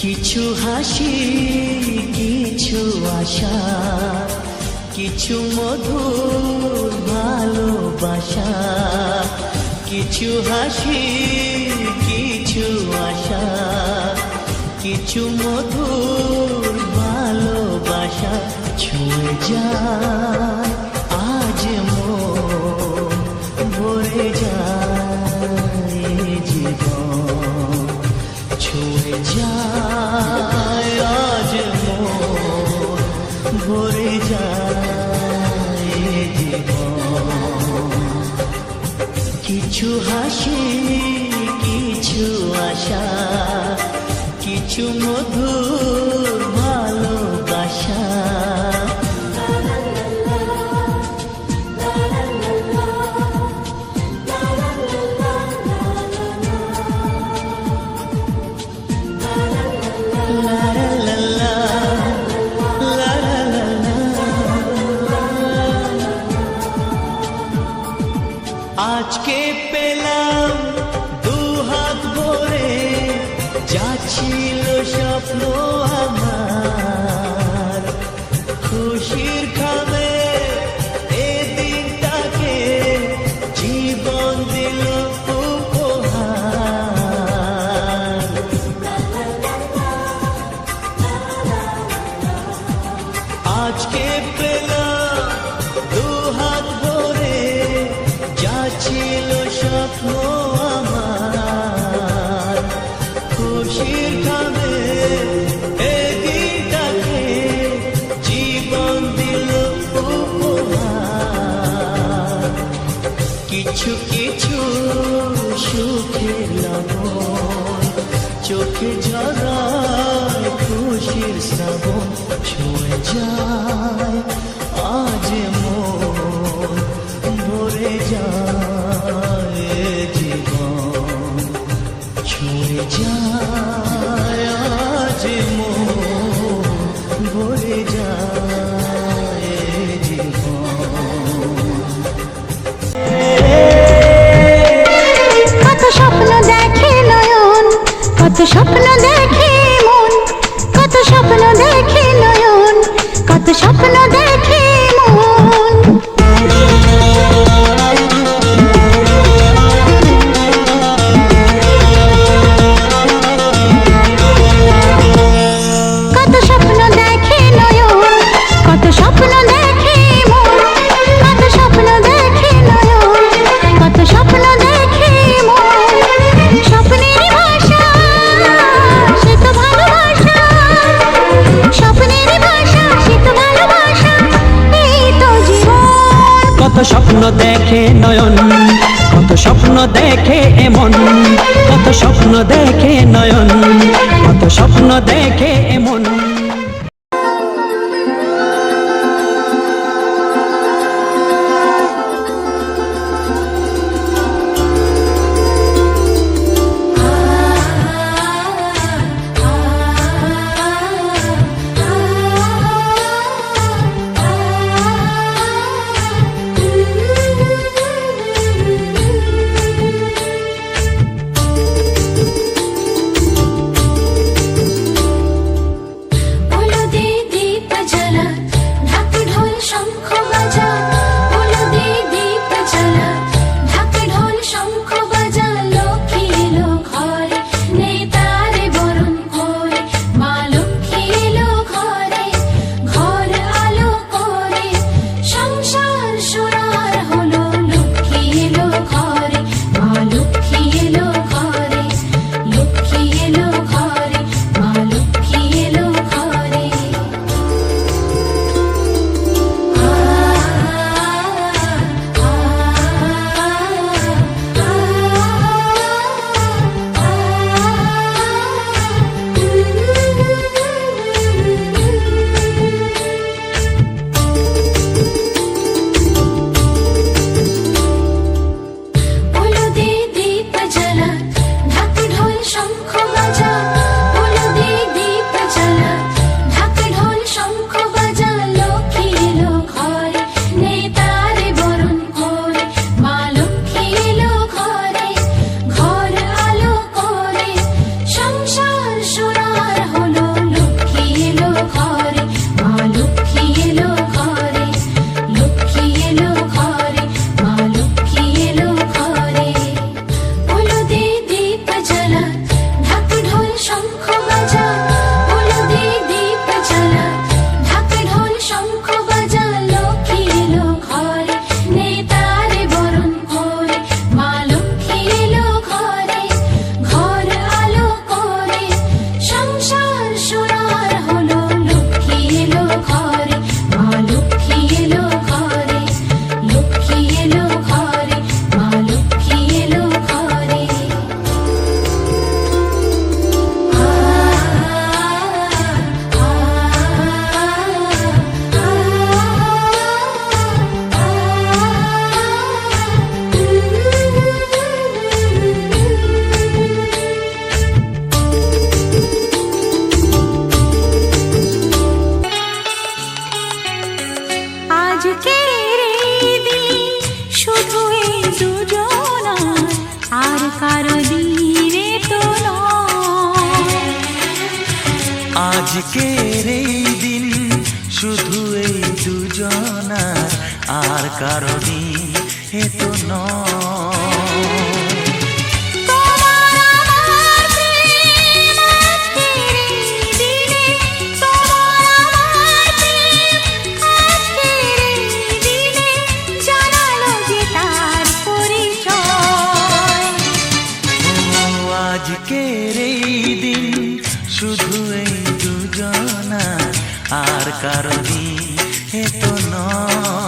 কিছু হাসি, কিছু আশা, কিছু মধুর ভালোবাসা। কিছু হাসি, কিছু আশা, কিছু মধুর ভালোবাসা। ছুঁয়ে যায় আজ মন, ভরে যায় জীবন। ছুঁয়ে যায় আজ মন, ভরে যায় জীবন। কিছু হাসি, কিছু আশা, কিছু মধুর ভালোবাসা। আজকে পেলাম দুহাত ভরে, যা ছিল স্বপ্ন আমার। খুশির খাবে এ দিনটাকে, জীবন দিল উপহার। আজকে পেলাম দুহাত ভরে, যা ছিল স্বপ্ন আমার। খুশির খাবে এ দিনটাকে, জীবন দিল উপহার। কিছু কিছু সুখের লবণ, চোখে ঝরায় খুশির শ্রাবণ। ছুঁয়ে যায় আজ মন, ভরে যায় জীবন। ছুঁয়ে যায় আজ মন, ভরে যায় জীবন। কত স্বপ্ন দেখে নয়ন, কত স্বপ্ন দেখে মন, কত স্বপ্ন দেখে নয়ন, কত স্বপ্ন দেখে মন। কত স্বপ্ন দেখে নয়ন, কত স্বপ্ন দেখে মন, কত স্বপ্ন দেখে নয়ন, কত স্বপ্ন দেখে মন। স্বপ্নের ভাষা সে তো ভালোবাসা, স্বপ্নের ভাষা সে তো ভালোবাসা, এই তো জীবন। কত স্বপ্ন দেখে নয়ন, কত স্বপ্ন দেখে এমন। কত স্বপ্ন দেখে নয়ন, কত স্বপ্ন দেখে এমন। আর কারো দিন এ তো নয়। তোমার আমার প্রেম আজকের এই দিনে, তোমার আমার প্রেম আজকের এই দিনে জানালো যে তার পরিচয়। ও আজকের এই দিন শুধু এই দুজনা, আর কারো দিন এ তো নয়।